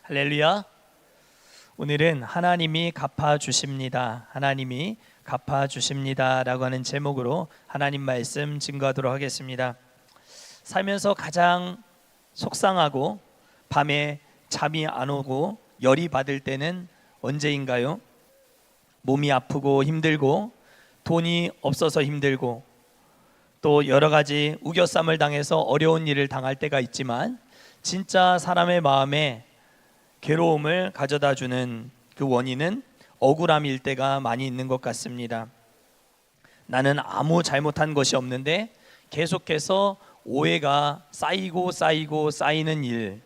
할렐루야. 오늘은 하나님이 갚아주십니다. 하나님이 갚아주십니다 라고 하는 제목으로 하나님 말씀 증거하도록 하겠습니다. 살면서 가장 속상하고 밤에 잠이 안 오고 열이 받을 때는 언제인가요? 몸이 아프고 힘들고 돈이 없어서 힘들고 또 여러 가지 우겨쌈을 당해서 어려운 일을 당할 때가 있지만 진짜 사람의 마음에 괴로움을 가져다 주는 그 원인은 억울함일 때가 많이 있는 것 같습니다. 나는 아무 잘못한 것이 없는데 계속해서 오해가 쌓이고 쌓이는 일,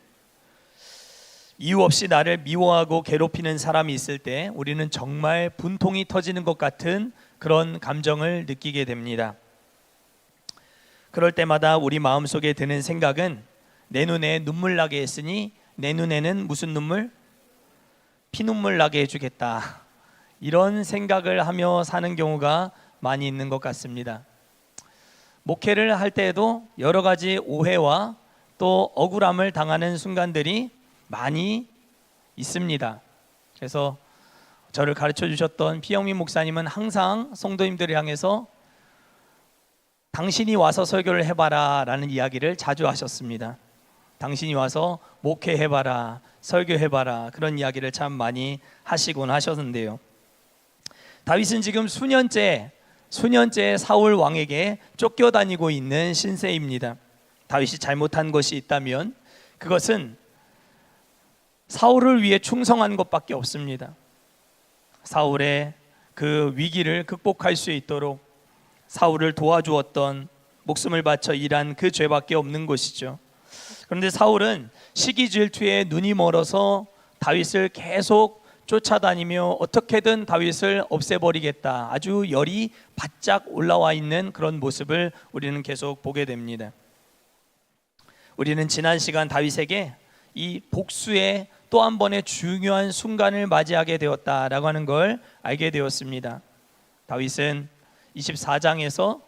이유 없이 나를 미워하고 괴롭히는 사람이 있을 때 우리는 정말 분통이 터지는 것 같은 그런 감정을 느끼게 됩니다. 그럴 때마다 우리 마음속에 드는 생각은 내 눈에 눈물 나게 했으니 내 눈에는 무슨 눈물? 피눈물 나게 해주겠다. 이런 생각을 하며 사는 경우가 많이 있는 것 같습니다. 목회를 할 때에도 여러 가지 오해와 또 억울함을 당하는 순간들이 많이 있습니다. 그래서 저를 가르쳐 주셨던 피영민 목사님은 항상 성도님들을 향해서 당신이 와서 설교를 해봐라 라는 이야기를 자주 하셨습니다. 당신이 와서 목회해봐라, 설교해봐라, 그런 이야기를 참 많이 하시곤 하셨는데요. 다윗은 지금 수년째 사울 왕에게 쫓겨다니고 있는 신세입니다. 다윗이 잘못한 것이 있다면 그것은 사울을 위해 충성한 것밖에 없습니다. 사울의 그 위기를 극복할 수 있도록 사울을 도와주었던, 목숨을 바쳐 일한 그 죄밖에 없는 것이죠. 그런데 사울은 시기 질투에 눈이 멀어서 다윗을 계속 쫓아다니며 어떻게든 다윗을 없애버리겠다, 아주 열이 바짝 올라와 있는 그런 모습을 우리는 계속 보게 됩니다. 우리는 지난 시간 다윗에게 이 복수의 또 한 번의 중요한 순간을 맞이하게 되었다라고 하는 걸 알게 되었습니다. 다윗은 24장에서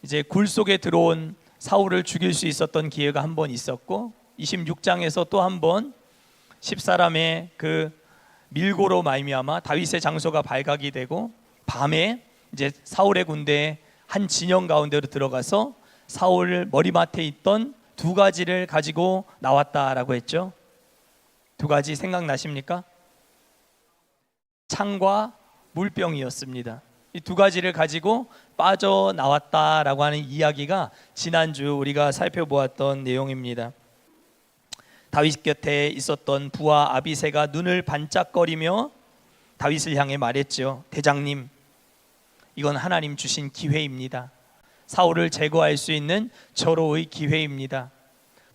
이제 굴 속에 들어온 사울을 죽일 수 있었던 기회가 한 번 있었고, 26장에서 또 한 번 10사람의 그 밀고로 말미암아 다윗의 장소가 발각이 되고, 밤에 이제 사울의 군대의 한 진영 가운데로 들어가서 사울 머리맡에 있던 두 가지를 가지고 나왔다라고 했죠. 두 가지 생각나십니까? 창과 물병이었습니다. 이 두 가지를 가지고 빠져나왔다라고 하는 이야기가 지난주 우리가 살펴보았던 내용입니다. 다윗 곁에 있었던 부하 아비새가 눈을 반짝거리며 다윗을 향해 말했죠. 대장님, 이건 하나님 주신 기회입니다. 사울을 제거할 수 있는 절호의 기회입니다.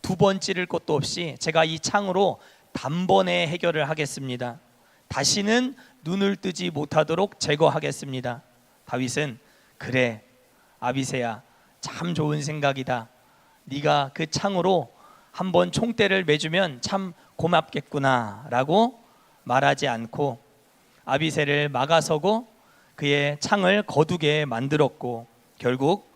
두 번 찌를 것도 없이 제가 이 창으로 단번에 해결을 하겠습니다. 다시는 눈을 뜨지 못하도록 제거하겠습니다. 다윗은 그래 아비새야, 참 좋은 생각이다. 네가 그 창으로 한번 총대를 매주면 참 고맙겠구나 라고 말하지 않고 아비새를 막아서고 그의 창을 거두게 만들었고, 결국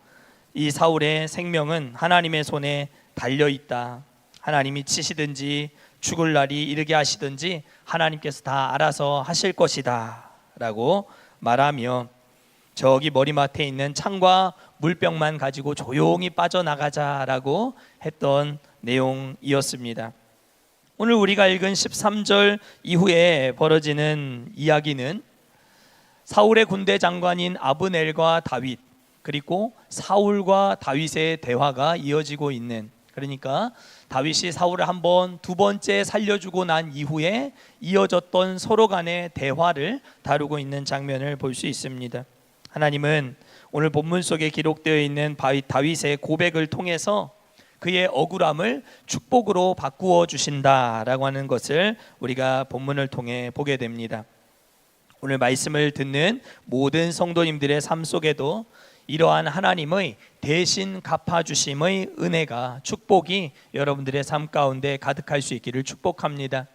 이 사울의 생명은 하나님의 손에 달려있다. 하나님이 치시든지 죽을 날이 이르게 하시든지 하나님께서 다 알아서 하실 것이다 라고 말하며 저기 머리맡에 있는 창과 물병만 가지고 조용히 빠져나가자라고 했던 내용이었습니다. 오늘 우리가 읽은 13절 이후에 벌어지는 이야기는 사울의 군대 장관인 아브넬과 다윗, 그리고 사울과 다윗의 대화가 이어지고 있는, 그러니까 다윗이 사울을 한 번, 두 번째 살려주고 난 이후에 이어졌던 서로 간의 대화를 다루고 있는 장면을 볼 수 있습니다. 하나님은 오늘 본문 속에 기록되어 있는 다윗의 고백을 통해서 그의 억울함을 축복으로 바꾸어 주신다라고 하는 것을 우리가 본문을 통해 보게 됩니다. 오늘 말씀을 듣는 모든 성도님들의 삶 속에도 이러한 하나님의 대신 갚아주심의 은혜가, 축복이 여러분들의 삶 가운데 가득할 수 있기를 축복합니다.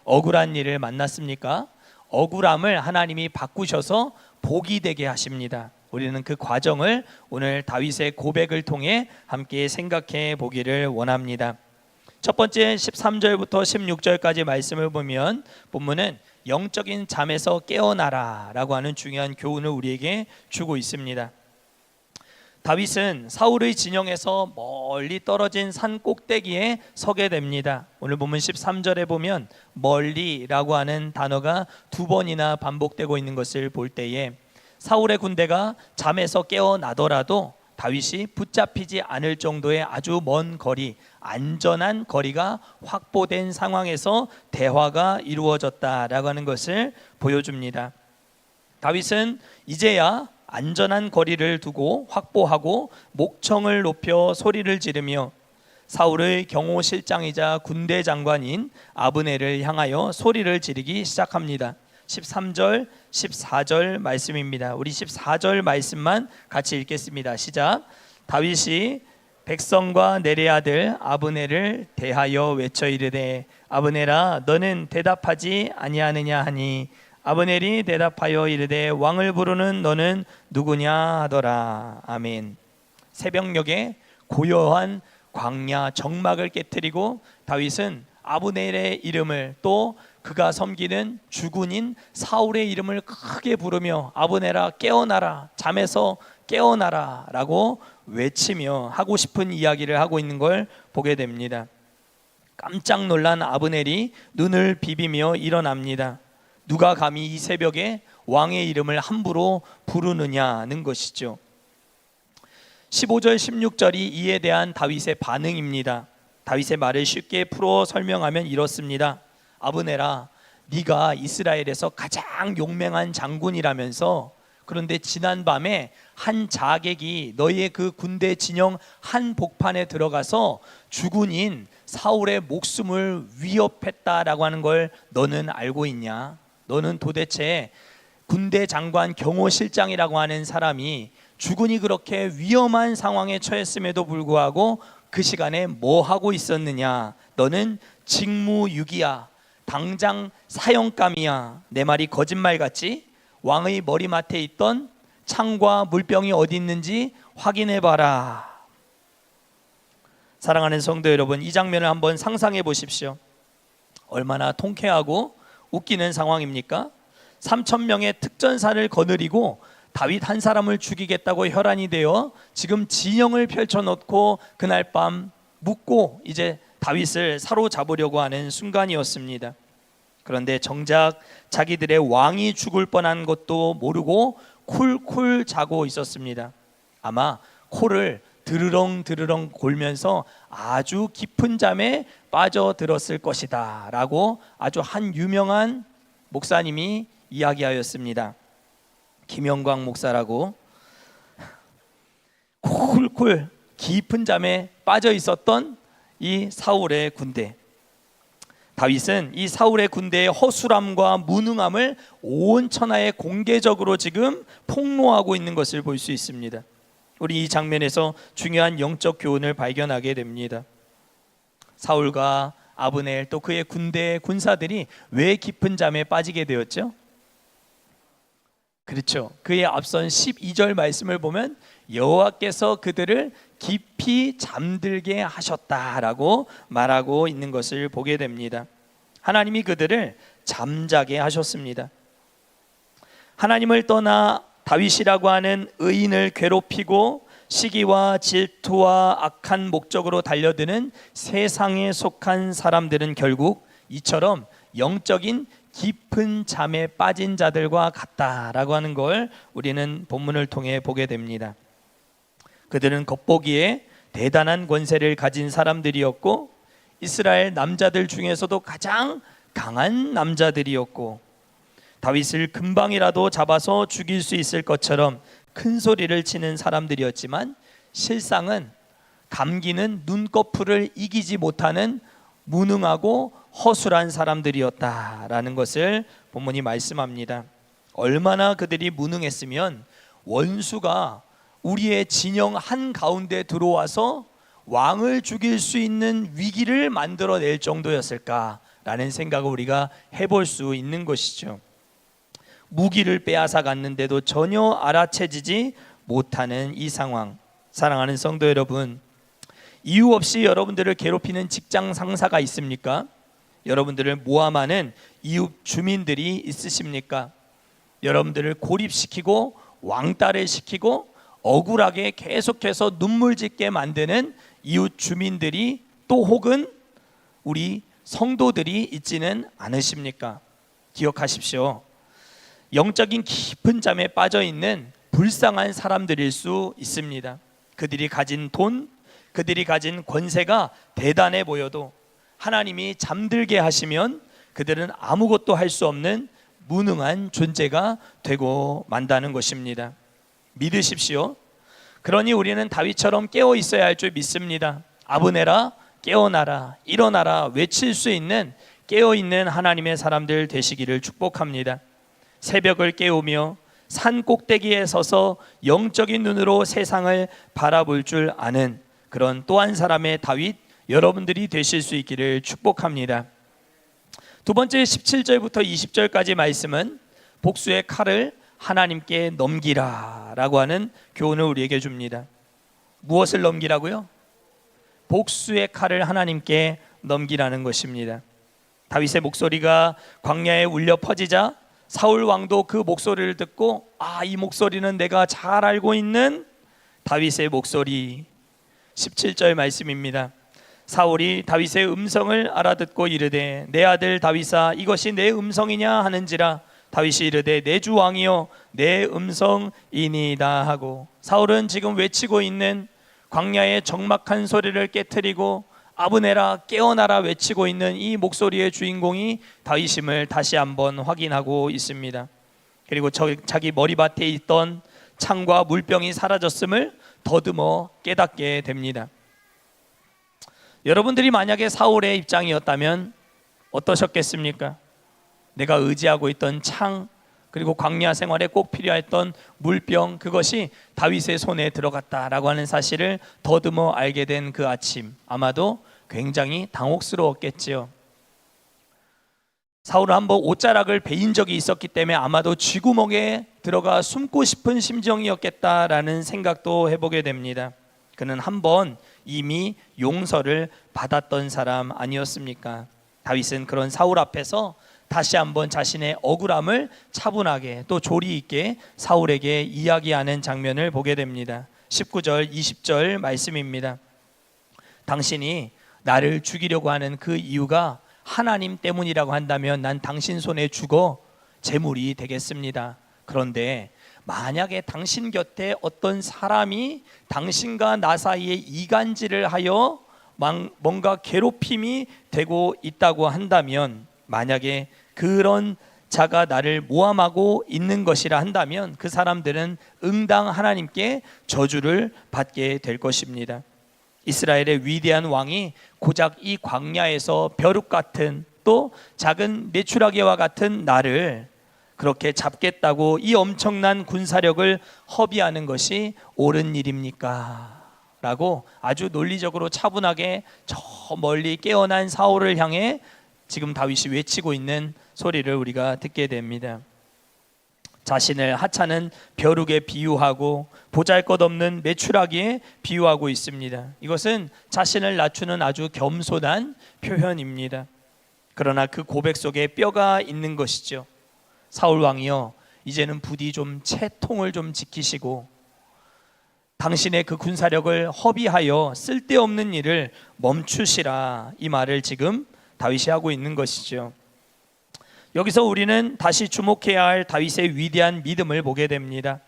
억울한 일을 만났습니까? 억울함을 하나님이 바꾸셔서 복이 되게 하십니다. 우리는 그 과정을 오늘 다윗의 고백을 통해 함께 생각해 보기를 원합니다. 첫 번째 13절부터 16절까지 말씀을 보면 본문은 영적인 잠에서 깨어나라 라고 하는 중요한 교훈을 우리에게 주고 있습니다. 다윗은 사울의 진영에서 멀리 떨어진 산 꼭대기에 서게 됩니다. 오늘 본문 13절에 보면 멀리라고 하는 단어가 두 번이나 반복되고 있는 것을 볼 때에 사울의 군대가 잠에서 깨어나더라도 다윗이 붙잡히지 않을 정도의 아주 먼 거리, 안전한 거리가 확보된 상황에서 대화가 이루어졌다라고 하는 것을 보여줍니다. 다윗은 이제야 안전한 거리를 두고 확보하고 목청을 높여 소리를 지르며 사울의 경호실장이자 군대 장관인 아브넬을 향하여 소리를 지르기 시작합니다. 13절, 14절 말씀입니다. 우리 14절 말씀만 같이 읽겠습니다. 시작. 다윗이 백성과 내레 아들 아브넬을 대하여 외쳐 이르되 아브넬아 너는 대답하지 아니하느냐 하니 아브넬이 대답하여 이르되 왕을 부르는 너는 누구냐 하더라. 아멘. 새벽녘에 고요한 광야 정막을 깨뜨리고 다윗은 아브넬의 이름을 또 그가 섬기는 주군인 사울의 이름을 크게 부르며 아브넬아 깨어나라, 잠에서 깨어나라 라고 외치며 하고 싶은 이야기를 하고 있는 걸 보게 됩니다. 깜짝 놀란 아브넬이 눈을 비비며 일어납니다. 누가 감히 이 새벽에 왕의 이름을 함부로 부르느냐는 것이죠. 15절 16절이 이에 대한 다윗의 반응입니다. 다윗의 말을 쉽게 풀어 설명하면 이렇습니다. 아브넬아, 네가 이스라엘에서 가장 용맹한 장군이라면서 그런데 지난 밤에 한 자객이 너희의 그 군대 진영 한 복판에 들어가서 주군인 사울의 목숨을 위협했다라고 하는 걸 너는 알고 있냐? 너는 도대체 군대 장관 경호실장이라고 하는 사람이 주군이 그렇게 위험한 상황에 처했음에도 불구하고 그 시간에 뭐 하고 있었느냐? 너는 직무유기야. 당장 사형감이야. 내 말이 거짓말 같지? 왕의 머리맡에 있던 창과 물병이 어디 있는지 확인해 봐라. 사랑하는 성도 여러분, 이 장면을 한번 상상해 보십시오. 얼마나 통쾌하고 웃기는 상황입니까? 3,000명의 특전사를 거느리고 다윗 한 사람을 죽이겠다고 혈안이 되어 지금 진영을 펼쳐놓고 그날 밤 묻고 이제 다윗을 사로잡으려고 하는 순간이었습니다. 그런데 정작 자기들의 왕이 죽을 뻔한 것도 모르고 쿨쿨 자고 있었습니다. 아마 코를 드르렁 드르렁 골면서 아주 깊은 잠에 빠져들었을 것이다 라고 아주 한 유명한 목사님이 이야기하였습니다. 김영광 목사라고. 쿨쿨 깊은 잠에 빠져 있었던 이 사울의 군대. 다윗은 이 사울의 군대의 허술함과 무능함을 온 천하에 공개적으로 지금 폭로하고 있는 것을 볼 수 있습니다. 우리 이 장면에서 중요한 영적 교훈을 발견하게 됩니다. 사울과 아브넬 또 그의 군대 군사들이 왜 깊은 잠에 빠지게 되었죠? 그렇죠. 그의 앞선 12절 말씀을 보면 여호와께서 그들을 깊이 잠들게 하셨다라고 말하고 있는 것을 보게 됩니다. 하나님이 그들을 잠자게 하셨습니다. 하나님을 떠나 다윗이라고 하는 의인을 괴롭히고 시기와 질투와 악한 목적으로 달려드는 세상에 속한 사람들은 결국 이처럼 영적인 깊은 잠에 빠진 자들과 같다라고 하는 걸 우리는 본문을 통해 보게 됩니다. 그들은 겉보기에 대단한 권세를 가진 사람들이었고 이스라엘 남자들 중에서도 가장 강한 남자들이었고 다윗을 금방이라도 잡아서 죽일 수 있을 것처럼 큰 소리를 치는 사람들이었지만 실상은 감기는 눈꺼풀을 이기지 못하는 무능하고 허술한 사람들이었다라는 것을 본문이 말씀합니다. 얼마나 그들이 무능했으면 원수가 우리의 진영 한가운데 들어와서 왕을 죽일 수 있는 위기를 만들어낼 정도였을까라는 생각을 우리가 해볼 수 있는 것이죠. 무기를 빼앗아 갔는데도 전혀 알아채지지 못하는 이 상황. 사랑하는 성도 여러분, 이유 없이 여러분들을 괴롭히는 직장 상사가 있습니까? 여러분들을 모함하는 이웃 주민들이 있으십니까? 여러분들을 고립시키고 왕따를 시키고 억울하게 계속해서 눈물 짓게 만드는 이웃 주민들이 또 혹은 우리 성도들이 있지는 않으십니까? 기억하십시오. 영적인 깊은 잠에 빠져 있는 불쌍한 사람들일 수 있습니다. 그들이 가진 돈, 그들이 가진 권세가 대단해 보여도 하나님이 잠들게 하시면 그들은 아무것도 할 수 없는 무능한 존재가 되고 만다는 것입니다. 믿으십시오. 그러니 우리는 다윗처럼 깨어 있어야 할 줄 믿습니다. 아브네라, 깨어나라, 일어나라 외칠 수 있는 깨어있는 하나님의 사람들 되시기를 축복합니다. 새벽을 깨우며 산 꼭대기에 서서 영적인 눈으로 세상을 바라볼 줄 아는 그런 또 한 사람의 다윗 여러분들이 되실 수 있기를 축복합니다. 두 번째 17절부터 20절까지 말씀은 복수의 칼을 하나님께 넘기라 라고 하는 교훈을 우리에게 줍니다. 무엇을 넘기라고요? 복수의 칼을 하나님께 넘기라는 것입니다. 다윗의 목소리가 광야에 울려 퍼지자 사울 왕도 그 목소리를 듣고 이 목소리는 내가 잘 알고 있는 다윗의 목소리. 17절 말씀입니다. 사울이 다윗의 음성을 알아듣고 이르되 내 아들 다윗아 이것이 내 음성이냐 하는지라 다윗이 이르되 내 주 왕이여 내 음성이니이다 하고 사울은 지금 외치고 있는 광야의 적막한 소리를 깨트리고 아브네라 깨어나라 외치고 있는 이 목소리의 주인공이 다윗임을 다시 한번 확인하고 있습니다. 그리고 자기 머리밭에 있던 창과 물병이 사라졌음을 더듬어 깨닫게 됩니다. 여러분들이 만약에 사울의 입장이었다면 어떠셨겠습니까? 내가 의지하고 있던 창 그리고 광야 생활에 꼭 필요했던 물병 그것이 다윗의 손에 들어갔다라고 하는 사실을 더듬어 알게 된 그 아침 아마도 굉장히 당혹스러웠겠지요. 사울은 한번 옷자락을 베인 적이 있었기 때문에 아마도 쥐구멍에 들어가 숨고 싶은 심정이었겠다라는 생각도 해보게 됩니다. 그는 한번 이미 용서를 받았던 사람 아니었습니까? 다윗은 그런 사울 앞에서 다시 한번 자신의 억울함을 차분하게 또 조리 있게 사울에게 이야기하는 장면을 보게 됩니다. 19절 20절 말씀입니다. 당신이 나를 죽이려고 하는 그 이유가 하나님 때문이라고 한다면 난 당신 손에 죽어 제물이 되겠습니다. 그런데 만약에 당신 곁에 어떤 사람이 당신과 나 사이에 이간질을 하여 뭔가 괴롭힘이 되고 있다고 한다면 만약에 그런 자가 나를 모함하고 있는 것이라 한다면 그 사람들은 응당 하나님께 저주를 받게 될 것입니다. 이스라엘의 위대한 왕이 고작 이 광야에서 벼룩 같은 또 작은 메추라기와 같은 나를 그렇게 잡겠다고 이 엄청난 군사력을 허비하는 것이 옳은 일입니까? 라고 아주 논리적으로 차분하게 저 멀리 깨어난 사울을 향해 지금 다윗이 외치고 있는 소리를 우리가 듣게 됩니다. 자신을 하찮은 벼룩에 비유하고 보잘것없는 메추라기에 비유하고 있습니다. 이것은 자신을 낮추는 아주 겸손한 표현입니다. 그러나 그 고백 속에 뼈가 있는 것이죠. 사울 왕이여 이제는 부디 좀 채통을 좀 지키시고 당신의 그 군사력을 허비하여 쓸데없는 일을 멈추시라 이 말을 지금 다윗이 하고 있는 것이죠. 여기서 우리는 다시 주목해야 할 다윗의 위대한 믿음을 보게 됩니다.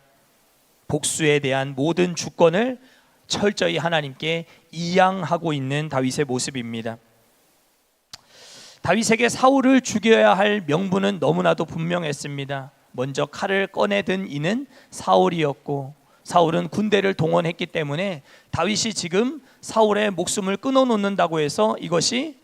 복수에 대한 모든 주권을 철저히 하나님께 이양하고 있는 다윗의 모습입니다. 다윗에게 사울을 죽여야 할 명분은 너무나도 분명했습니다. 먼저 칼을 꺼내든 이는 사울이었고 사울은 군대를 동원했기 때문에 다윗이 지금 사울의 목숨을 끊어놓는다고 해서 이것이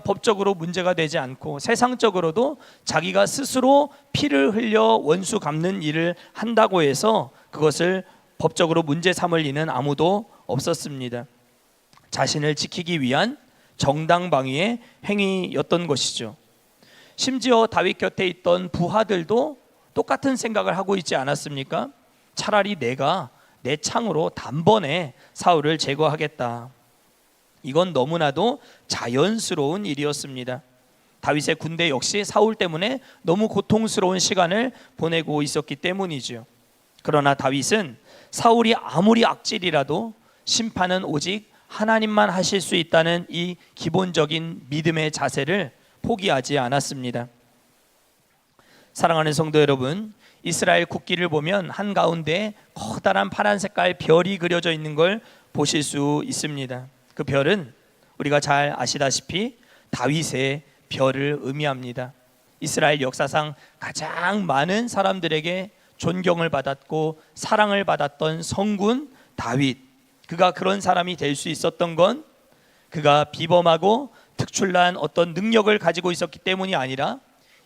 법적으로 문제가 되지 않고 세상적으로도 자기가 스스로 피를 흘려 원수 갚는 일을 한다고 해서 그것을 법적으로 문제 삼을 리는 아무도 없었습니다. 자신을 지키기 위한 정당방위의 행위였던 것이죠. 심지어 다윗 곁에 있던 부하들도 똑같은 생각을 하고 있지 않았습니까? 차라리 내가 내 창으로 단번에 사울을 제거하겠다. 이건 너무나도 자연스러운 일이었습니다. 다윗의 군대 역시 사울 때문에 너무 고통스러운 시간을 보내고 있었기 때문이지요. 그러나 다윗은 사울이 아무리 악질이라도 심판은 오직 하나님만 하실 수 있다는 이 기본적인 믿음의 자세를 포기하지 않았습니다. 사랑하는 성도 여러분, 이스라엘 국기를 보면 한가운데 커다란 파란 색깔 별이 그려져 있는 걸 보실 수 있습니다. 그 별은 우리가 잘 아시다시피 다윗의 별을 의미합니다. 이스라엘 역사상 가장 많은 사람들에게 존경을 받았고 사랑을 받았던 성군 다윗, 그가 그런 사람이 될 수 있었던 건 그가 비범하고 특출난 어떤 능력을 가지고 있었기 때문이 아니라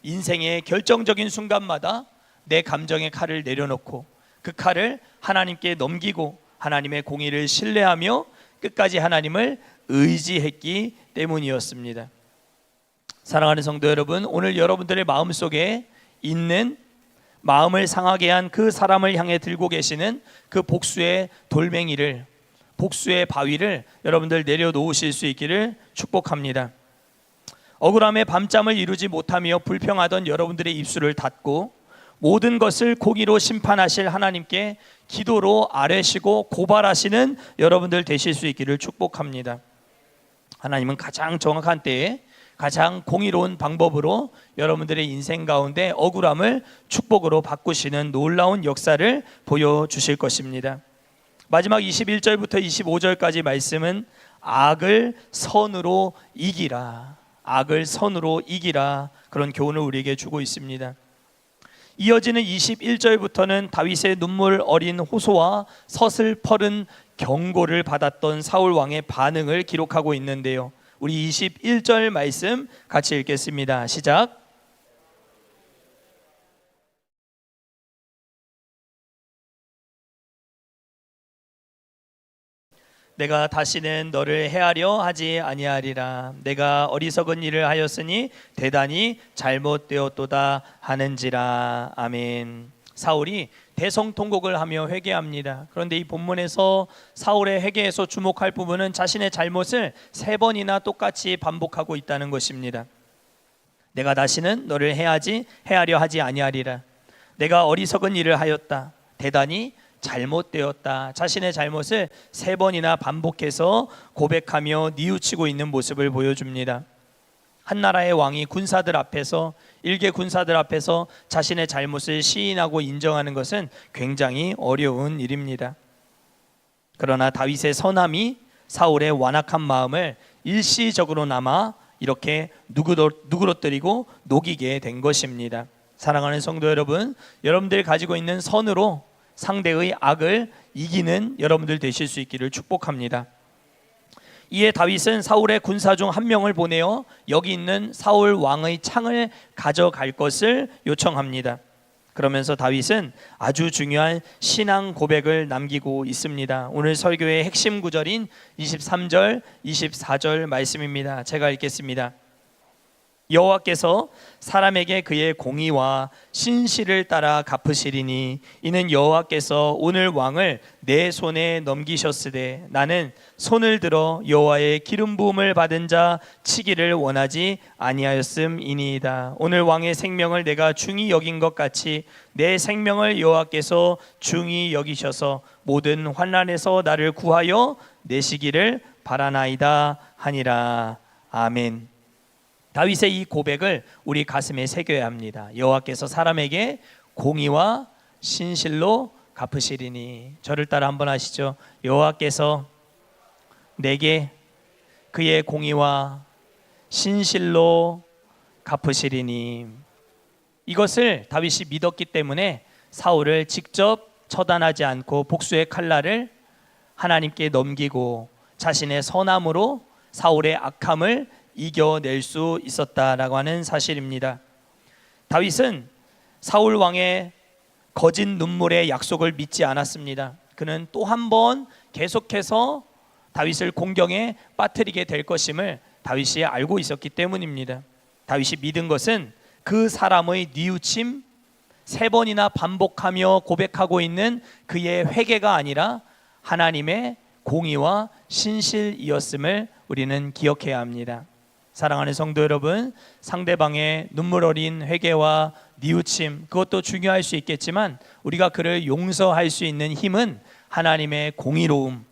인생의 결정적인 순간마다 내 감정의 칼을 내려놓고 그 칼을 하나님께 넘기고 하나님의 공의를 신뢰하며 끝까지 하나님을 의지했기 때문이었습니다. 사랑하는 성도 여러분, 오늘 여러분들의 마음속에 있는 마음을 상하게 한 그 사람을 향해 들고 계시는 그 복수의 돌멩이를, 복수의 바위를 여러분들 내려놓으실 수 있기를 축복합니다. 억울함에 밤잠을 이루지 못하며 불평하던 여러분들의 입술을 닫고 모든 것을 공의로 심판하실 하나님께 기도로 아뢰시고 고발하시는 여러분들 되실 수 있기를 축복합니다. 하나님은 가장 정확한 때에 가장 공의로운 방법으로 여러분들의 인생 가운데 억울함을 축복으로 바꾸시는 놀라운 역사를 보여주실 것입니다. 마지막 21절부터 25절까지 말씀은 악을 선으로 이기라, 악을 선으로 이기라, 그런 교훈을 우리에게 주고 있습니다. 이어지는 21절부터는 다윗의 눈물 어린 호소와 서슬퍼른 경고를 받았던 사울 왕의 반응을 기록하고 있는데요, 우리 21절 말씀 같이 읽겠습니다. 시작. 내가 다시는 너를 해하려 하지 아니하리라. 내가 어리석은 일을 하였으니 대단히 잘못되었도다 하는지라. 아멘. 사울이 대성통곡을 하며 회개합니다. 그런데 이 본문에서 사울의 회개에서 주목할 부분은 자신의 잘못을 3번이나 똑같이 반복하고 있다는 것입니다. 내가 다시는 너를 해하려 하지 아니하리라. 내가 어리석은 일을 하였다. 대단히 잘못되었다. 자신의 잘못을 3번이나 반복해서 고백하며 뉘우치고 있는 모습을 보여줍니다. 한 나라의 왕이 군사들 앞에서, 일개 군사들 앞에서 자신의 잘못을 시인하고 인정하는 것은 굉장히 어려운 일입니다. 그러나 다윗의 선함이 사울의 완악한 마음을 일시적으로나마 이렇게 누그러뜨리고 녹이게 된 것입니다. 사랑하는 성도 여러분, 여러분들이 가지고 있는 선으로 상대의 악을 이기는 여러분들 되실 수 있기를 축복합니다. 이에 다윗은 사울의 군사 중 한 명을 보내어 여기 있는 사울 왕의 창을 가져갈 것을 요청합니다. 그러면서 다윗은 아주 중요한 신앙 고백을 남기고 있습니다. 오늘 설교의 핵심 구절인 23절, 24절 말씀입니다. 제가 읽겠습니다. 여호와께서 사람에게 그의 공의와 신실을 따라 갚으시리니 이는 여호와께서 오늘 왕을 내 손에 넘기셨으되 나는 손을 들어 여호와의 기름 부음을 받은 자 치기를 원하지 아니하였음이니이다. 오늘 왕의 생명을 내가 중히 여긴 것 같이 내 생명을 여호와께서 중히 여기셔서 모든 환난에서 나를 구하여 내시기를 바라나이다 하니라. 아멘. 다윗의 이 고백을 우리 가슴에 새겨야 합니다. 여호와께서 사람에게 공의와 신실로 갚으시리니. 저를 따라 한번 하시죠. 여호와께서 내게 그의 공의와 신실로 갚으시리니. 이것을 다윗이 믿었기 때문에 사울을 직접 처단하지 않고 복수의 칼날을 하나님께 넘기고 자신의 선함으로 사울의 악함을 이겨낼 수 있었다라고 하는 사실입니다. 다윗은 사울 왕의 거짓 눈물의 약속을 믿지 않았습니다. 그는 또 한 번 계속해서 다윗을 공경에 빠뜨리게 될 것임을 다윗이 알고 있었기 때문입니다. 다윗이 믿은 것은 그 사람의 뉘우침 3번이나 반복하며 고백하고 있는 그의 회개가 아니라 하나님의 공의와 신실이었음을 우리는 기억해야 합니다. 사랑하는 성도 여러분, 상대방의 눈물 어린 회개와 뉘우침, 그것도 중요할 수 있겠지만 우리가 그를 용서할 수 있는 힘은 하나님의 공의로움,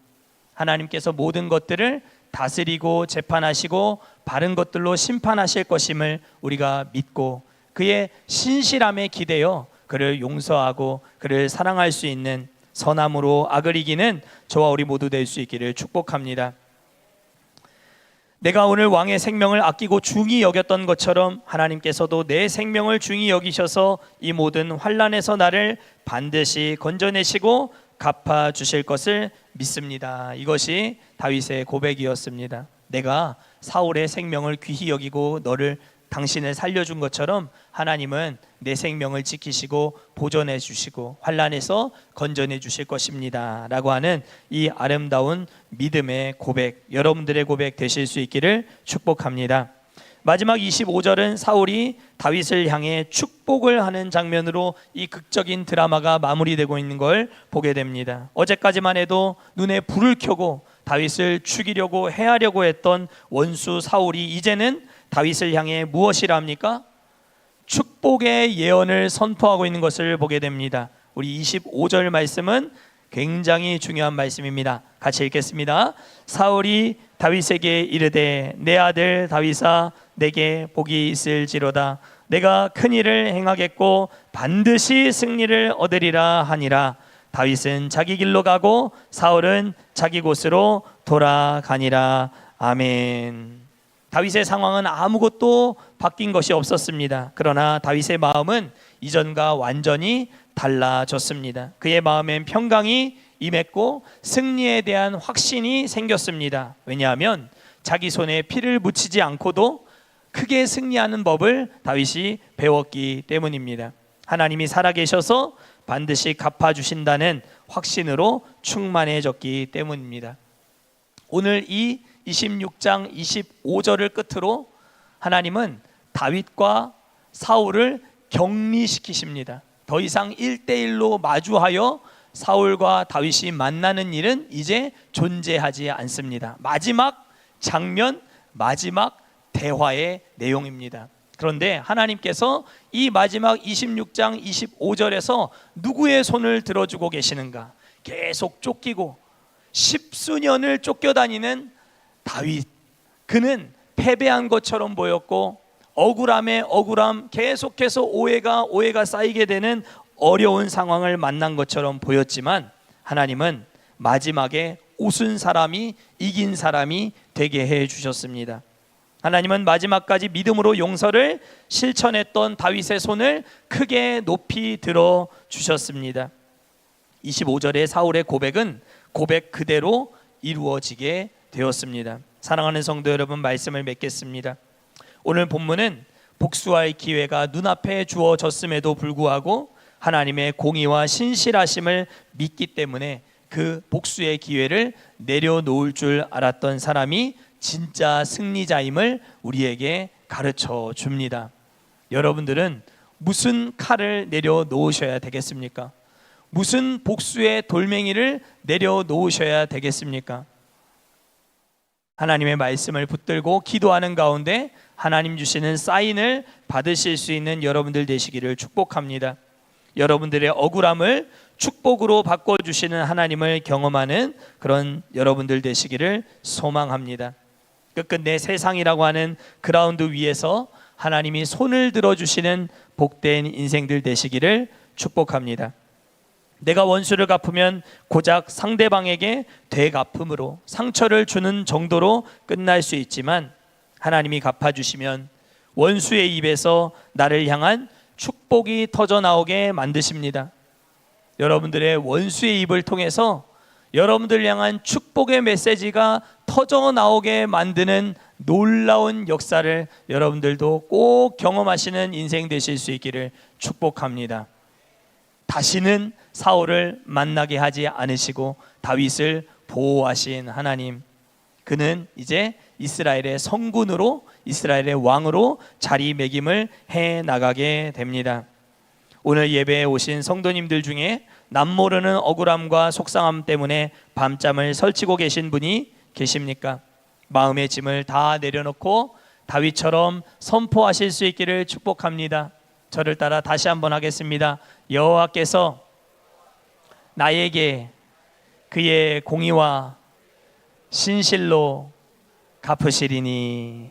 하나님께서 모든 것들을 다스리고 재판하시고 바른 것들로 심판하실 것임을 우리가 믿고 그의 신실함에 기대어 그를 용서하고 그를 사랑할 수 있는 선함으로 악을 이기는 저와 우리 모두 될 수 있기를 축복합니다. 내가 오늘 왕의 생명을 아끼고 중히 여겼던 것처럼 하나님께서도 내 생명을 중히 여기셔서 이 모든 환난에서 나를 반드시 건져내시고 갚아주실 것을 믿습니다. 이것이 다윗의 고백이었습니다. 내가 사울의 생명을 귀히 여기고 당신을 살려준 것처럼 하나님은 내 생명을 지키시고 보존해 주시고 환난에서 건져내 주실 것입니다 라고 하는 이 아름다운 믿음의 고백, 여러분들의 고백 되실 수 있기를 축복합니다. 마지막 25절은 사울이 다윗을 향해 축복을 하는 장면으로 이 극적인 드라마가 마무리되고 있는 걸 보게 됩니다. 어제까지만 해도 눈에 불을 켜고 다윗을 죽이려고 해하려고 했던 원수 사울이 이제는 다윗을 향해 무엇이라 합니까? 축복의 예언을 선포하고 있는 것을 보게 됩니다. 우리 25절 말씀은 굉장히 중요한 말씀입니다. 같이 읽겠습니다. 사울이 다윗에게 이르되 내 아들 다윗아 내게 복이 있을지로다. 내가 큰 일을 행하겠고 반드시 승리를 얻으리라 하니라. 다윗은 자기 길로 가고 사울은 자기 곳으로 돌아가니라. 아멘. 다윗의 상황은 아무것도 바뀐 것이 없었습니다. 그러나 다윗의 마음은 이전과 완전히 달라졌습니다. 그의 마음엔 평강이 임했고 승리에 대한 확신이 생겼습니다. 왜냐하면 자기 손에 피를 묻히지 않고도 크게 승리하는 법을 다윗이 배웠기 때문입니다. 하나님이 살아계셔서 반드시 갚아주신다는 확신으로 충만해졌기 때문입니다. 오늘 이 26장 25절을 끝으로 하나님은 다윗과 사울을 격리시키십니다. 더 이상 1대1로 마주하여 사울과 다윗이 만나는 일은 이제 존재하지 않습니다. 마지막 장면, 마지막 대화의 내용입니다. 그런데 하나님께서 이 마지막 26장 25절에서 누구의 손을 들어주고 계시는가? 계속 쫓기고 십수년을 쫓겨다니는 다윗, 그는 패배한 것처럼 보였고 억울함에 억울함, 계속해서 오해가 쌓이게 되는 어려운 상황을 만난 것처럼 보였지만 하나님은 마지막에 웃은 사람이 이긴 사람이 되게 해 주셨습니다. 하나님은 마지막까지 믿음으로 용서를 실천했던 다윗의 손을 크게 높이 들어 주셨습니다. 25절의 사울의 고백은 고백 그대로 이루어지게 되었습니다. 사랑하는 성도 여러분, 말씀을 맺겠습니다. 오늘 본문은 복수할 기회가 눈앞에 주어졌음에도 불구하고 하나님의 공의와 신실하심을 믿기 때문에 그 복수의 기회를 내려놓을 줄 알았던 사람이 진짜 승리자임을 우리에게 가르쳐 줍니다. 여러분들은 무슨 칼을 내려놓으셔야 되겠습니까? 무슨 복수의 돌멩이를 내려놓으셔야 되겠습니까? 하나님의 말씀을 붙들고 기도하는 가운데 하나님 주시는 사인을 받으실 수 있는 여러분들 되시기를 축복합니다. 여러분들의 억울함을 축복으로 바꿔주시는 하나님을 경험하는 그런 여러분들 되시기를 소망합니다. 끝끝내 세상이라고 하는 그라운드 위에서 하나님이 손을 들어주시는 복된 인생들 되시기를 축복합니다. 내가 원수를 갚으면 고작 상대방에게 되갚음으로 상처를 주는 정도로 끝날 수 있지만 하나님이 갚아주시면 원수의 입에서 나를 향한 축복이 터져나오게 만드십니다. 여러분들의 원수의 입을 통해서 여러분들 향한 축복의 메시지가 터져나오게 만드는 놀라운 역사를 여러분들도 꼭 경험하시는 인생 되실 수 있기를 축복합니다. 다시는 사울을 만나게 하지 않으시고 다윗을 보호하신 하나님, 그는 이제 이스라엘의 성군으로, 이스라엘의 왕으로 자리매김을 해 나가게 됩니다. 오늘 예배에 오신 성도님들 중에 남모르는 억울함과 속상함 때문에 밤잠을 설치고 계신 분이 계십니까? 마음의 짐을 다 내려놓고 다윗처럼 선포하실 수 있기를 축복합니다. 저를 따라 다시 한번 하겠습니다. 여호와께서 나에게 그의 공의와 신실로 갚으시리니.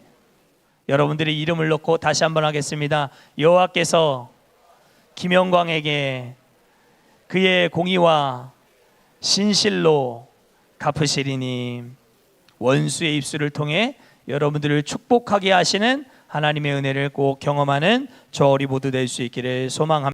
여러분들이 이름을 놓고 다시 한번 하겠습니다. 여호와께서 김영광에게 그의 공의와 신실로 갚으시리니. 원수의 입술을 통해 여러분들을 축복하게 하시는 하나님의 은혜를 꼭 경험하는 저 우리 모두 될 수 있기를 소망합니다.